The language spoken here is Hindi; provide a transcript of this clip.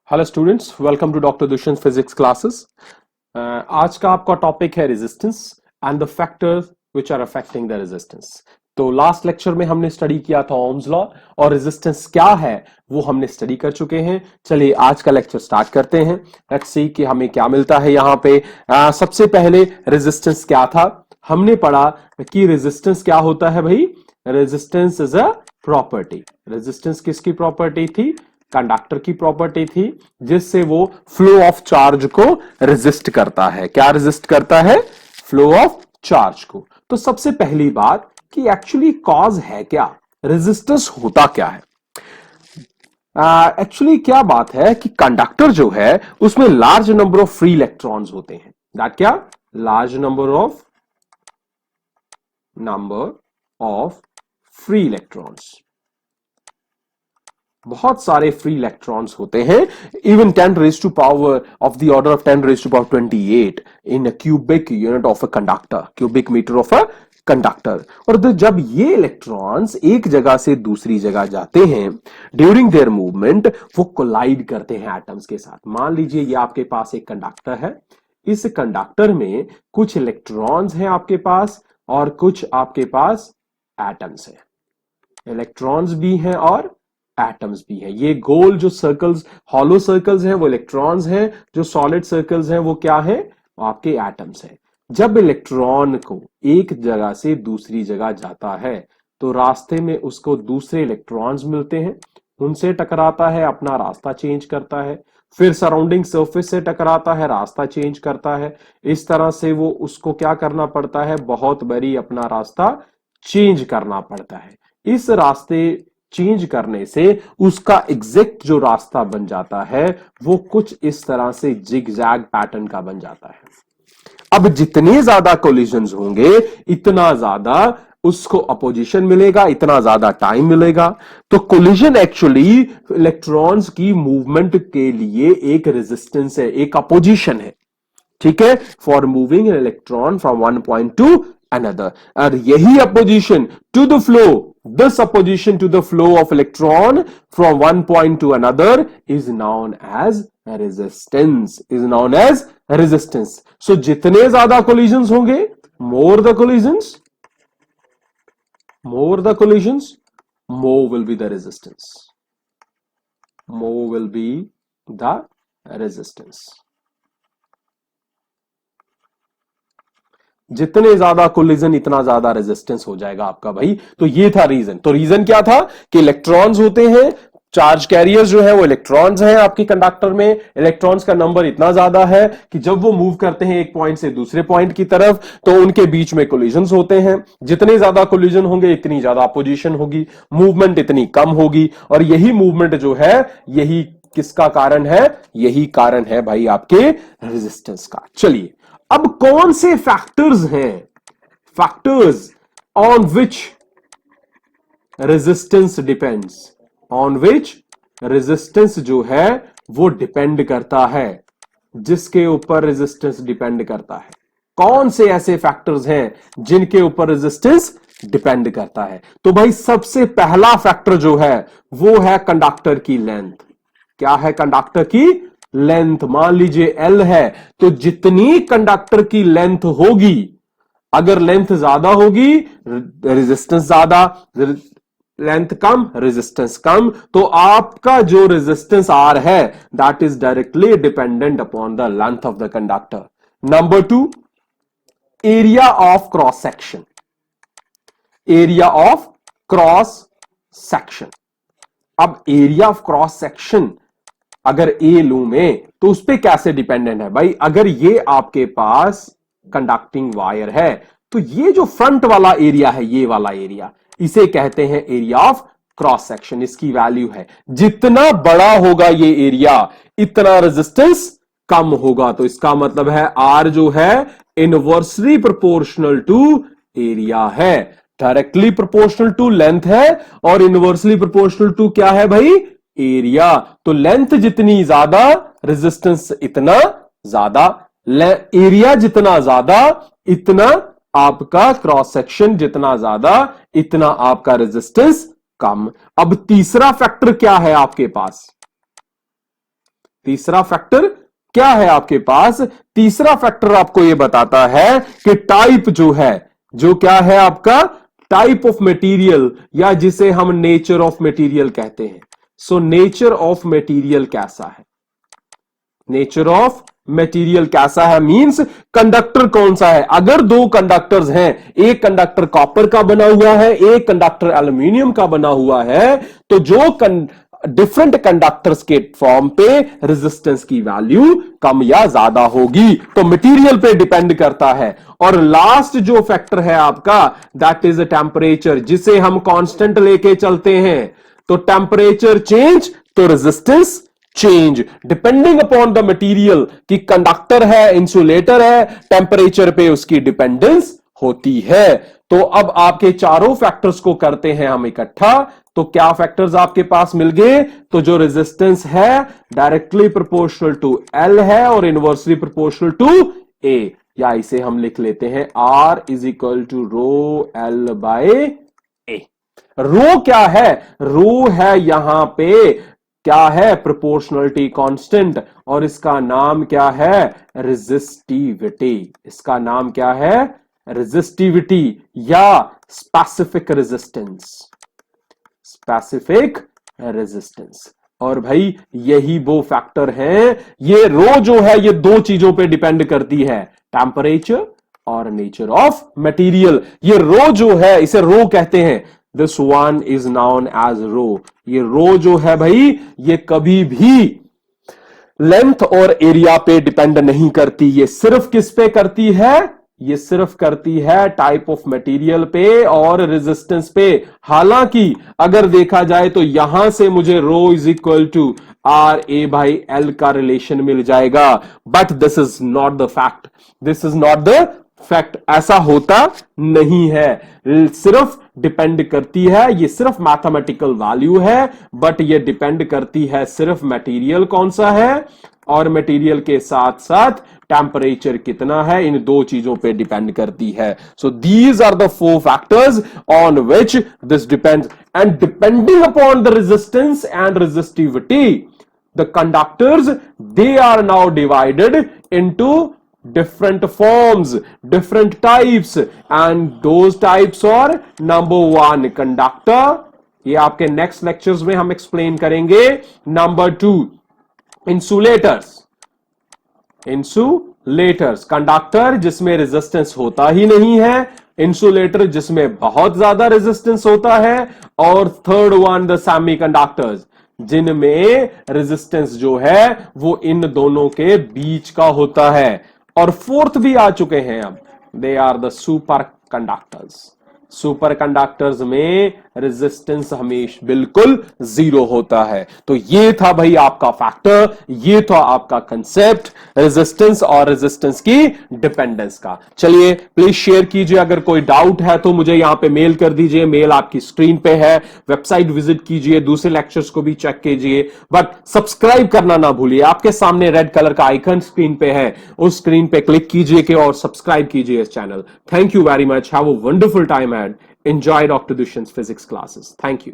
Hello students, welcome to doctor Dushyant physics classes. आज का आपका टॉपिक है resistance and the factors which are affecting the resistance. तो लास्ट लेक्चर में हमने स्टडी किया था ओम्स लॉ और रेजिस्टेंस क्या है वो हमने स्टडी कर चुके हैं। चलिए आज का लेक्चर स्टार्ट करते हैं। लेट्स सी कि हमें क्या मिलता है यहाँ पे। सबसे पहले रेजिस्टेंस क्या था, हमने पढ़ा कि रेजिस्टेंस क्या होता है भाई। Resistance is a property. Resistance किसकी प्रॉपर्टी थी? कंडक्टर की प्रॉपर्टी थी, जिससे वो फ्लो ऑफ चार्ज को रेजिस्ट करता है। क्या रेजिस्ट करता है? फ्लो ऑफ चार्ज को। तो सबसे पहली बात कि एक्चुअली कॉज है क्या, रेजिस्टेंस होता क्या है। एक्चुअली क्या बात है कि कंडक्टर जो है उसमें large number of free electrons होते हैं। दैट क्या? Large number of free electrons. बहुत सारे फ्री इलेक्ट्रॉन्स होते हैं। Even 10 raise to power of the order of 10 raise to power 28 in a cubic unit of a conductor, cubic metre of a conductor. और जब ये इलेक्ट्रॉन्स एक जगह से दूसरी जगह जाते हैं, ड्यूरिंग देयर मूवमेंट वो कोलाइड करते हैं एटम्स के साथ। मान लीजिए ये आपके पास एक कंडक्टर है, इस कंडक्टर में कुछ इलेक्ट्रॉन्स हैं आपके पास और कुछ आपके पास एटम्स हैं। इलेक्ट्रॉन्स भी हैं और एटम्स भी है। ये गोल जो सर्कल्स, हॉलो सर्कल्स हैं वो इलेक्ट्रॉन्स हैं, जो सॉलिड सर्कल्स हैं वो क्या है? आपके एटम्स हैं। जब इलेक्ट्रॉन को एक जगह से दूसरी जगह जाता है तो रास्ते में उसको दूसरे इलेक्ट्रॉन्स मिलते हैं, उनसे टकराता है, अपना रास्ता चेंज करता है, फिर सराउंडिंग सरफेस से टकराता है, रास्ता चेंज करता है। इस तरह से वो उसको क्या करना पड़ता है? बहुत बड़ी अपना रास्ता चेंज करना पड़ता है। इस रास्ते चेंज करने से उसका एग्जैक्ट जो रास्ता बन जाता है वो कुछ इस तरह से जिगजैग पैटर्न का बन जाता है। अब जितने ज्यादा कोलिजन्स होंगे इतना ज्यादा उसको अपोजिशन मिलेगा, इतना ज्यादा टाइम मिलेगा। तो कोलिजन एक्चुअली इलेक्ट्रॉन्स की मूवमेंट के लिए एक रेजिस्टेंस है, एक अपोजिशन है। ठीक है, for moving an electron from one point to another. और यही opposition to the flow, this opposition to the flow of electron from one point to another is known as resistance, is known as resistance. So जितने ज्यादा collisions होंगे, more the collisions, more will be the resistance, more will be the resistance. जितने ज्यादा कोलिजन इतना ज्यादा रेजिस्टेंस हो जाएगा आपका भाई। तो ये था रीजन। तो रीजन क्या था कि इलेक्ट्रॉन्स होते हैं, चार्ज कैरियर्स जो है वो इलेक्ट्रॉन्स हैं आपके कंडक्टर में। इलेक्ट्रॉन्स का नंबर इतना ज्यादा है कि जब वो मूव करते हैं एक पॉइंट से दूसरे पॉइंट की तरफ तो उनके बीच में कोलिजन्स होते हैं। जितने ज्यादा कोलिजन होंगे इतनी ज्यादा अपोजिशन होगी, मूवमेंट इतनी कम होगी। और यही मूवमेंट जो है यही किसका कारण है? यही कारण है भाई आपके रेजिस्टेंस का। चलिए अब कौन से फैक्टर्स हैं, factors on which resistance depends, on which resistance जो है वो डिपेंड करता है, जिसके ऊपर रेजिस्टेंस डिपेंड करता है। कौन से ऐसे फैक्टर्स हैं जिनके ऊपर रेजिस्टेंस डिपेंड करता है? तो भाई सबसे पहला फैक्टर जो है वो है कंडक्टर की लेंथ। क्या है? कंडक्टर की लेंथ। मान लीजिए L है तो जितनी कंडक्टर की लेंथ होगी, अगर लेंथ ज्यादा होगी रेजिस्टेंस ज्यादा, लेंथ कम रेजिस्टेंस कम, तो आपका जो रेजिस्टेंस R है that is directly dependent upon the length of the conductor. Number 2, area of cross section. Area of cross section. अब एरिया ऑफ क्रॉस सेक्शन अगर ए लूं में तो उस पर कैसे डिपेंडेंट है भाई? अगर ये आपके पास कंडक्टिंग वायर है तो ये जो फ्रंट वाला एरिया है, ये वाला एरिया, इसे कहते हैं एरिया ऑफ क्रॉस सेक्शन। इसकी वैल्यू है जितना बड़ा होगा ये एरिया इतना रेजिस्टेंस कम होगा। तो इसका मतलब है आर जो है इनवर्सली प्रोपोर्शनल टू एरिया है, डायरेक्टली प्रोपोर्शनल टू लेंथ है और इनवर्सली प्रोपोर्शनल टू क्या है भाई? एरिया। तो लेंथ जितनी ज्यादा रेजिस्टेंस इतना ज्यादा, एरिया जितना ज्यादा इतना आपका क्रॉस सेक्शन, जितना ज्यादा इतना आपका रेजिस्टेंस कम। अब तीसरा फैक्टर क्या है आपके पास? तीसरा फैक्टर क्या है आपके पास? तीसरा फैक्टर आपको यह बताता है कि टाइप जो है, जो क्या है आपका टाइप ऑफ मटेरियल, या जिसे हम नेचर ऑफ मटेरियल कहते हैं। सो नेचर ऑफ मटेरियल कैसा है? नेचर ऑफ मटेरियल कैसा है मींस कंडक्टर कौन सा है। अगर दो कंडक्टर्स हैं, एक कंडक्टर कॉपर का बना हुआ है, एक कंडक्टर एल्यूमिनियम का बना हुआ है, तो जो डिफरेंट कंडक्टर्स के फॉर्म पे रेजिस्टेंस की वैल्यू कम या ज्यादा होगी, तो मटेरियल पे डिपेंड करता है। और लास्ट जो फैक्टर है आपका, दैट इज टेम्परेचर, जिसे हम कांस्टेंट लेके चलते हैं। तो टेम्परेचर चेंज तो resistance change, depending upon the material, कि कंडक्टर है, इंसुलेटर है, टेम्परेचर पे उसकी डिपेंडेंस होती है। तो अब आपके चारों फैक्टर्स को करते हैं हम इकट्ठा, तो क्या फैक्टर्स आपके पास मिल गए? तो जो रेजिस्टेंस है डायरेक्टली प्रोपोर्शनल टू एल है और इनवर्सली प्रोपोर्शनल टू ए, या इसे हम लिख लेते हैं R is equal to rho L by A. Rho क्या है? रो है यहां पे क्या है? प्रोपोर्शनलिटी कांस्टेंट, और इसका नाम क्या है? रेजिस्टिविटी। इसका नाम क्या है? रेजिस्टिविटी या स्पेसिफिक रेजिस्टेंस। Specific resistance. और भाई यही वो फैक्टर हैं, ये रो जो है ये दो चीजों पे डिपेंड करती है, टेम्परेचर और नेचर ऑफ मटेरियल। ये रो जो है इसे रो कहते हैं, this one is known as rho. ये रो जो है भाई ये कभी भी लेंथ और एरिया पे डिपेंड नहीं करती, ये सिर्फ किस पे करती है? ये सिर्फ करती है टाइप ऑफ मटेरियल पे और रेजिस्टेंस पे। हालांकि अगर देखा जाए तो यहां से मुझे rho is equal to R A by L का रिलेशन मिल जाएगा, but this is not the fact, this is not the fact. ऐसा होता नहीं है, सिर्फ डिपेंड करती है, ये सिर्फ मैथमेटिकल वैल्यू है, बट ये डिपेंड करती है सिर्फ मटेरियल कौन सा है और मटेरियल के साथ साथ टेम्परेचर कितना है, इन दो चीजों पे डिपेंड करती है। So these are the four factors on which this depends, and depending upon the resistance and resistivity, the conductors they are now divided into different forms, different types, and those types are number one conductor, ये आपके नेक्स्ट लेक्चर्स में हम एक्सप्लेन करेंगे। Number two insulators, insulators conductor जिसमें रेजिस्टेंस होता ही नहीं है, इंसुलेटर जिसमें बहुत ज्यादा रेजिस्टेंस होता है, और थर्ड वन द सेमीकंडक्टर्स जिनमें रेजिस्टेंस जो है वो इन दोनों के बीच का होता है। और फोर्थ भी आ चुके हैं अब, they are the super conductors. Super conductors में रेजिस्टेंस हमेशा बिल्कुल जीरो होता है। तो ये था भाई आपका फैक्टर, ये था आपका कंसेप्ट रेजिस्टेंस और रेजिस्टेंस की डिपेंडेंस का। चलिए प्लीज शेयर कीजिए, अगर कोई डाउट है तो मुझे यहां पे मेल कर दीजिए, मेल आपकी स्क्रीन पे है। वेबसाइट विजिट कीजिए, दूसरे लेक्चर्स को भी चेक कीजिए, बट सब्सक्राइब करना ना भूलिए। आपके सामने रेड कलर का आइकन स्क्रीन पे है, उस स्क्रीन पे क्लिक कीजिए और सब्सक्राइब कीजिए इस channel. Thank you very much, have a wonderful time and enjoy Dr. Dushyant's physics classes. Thank you.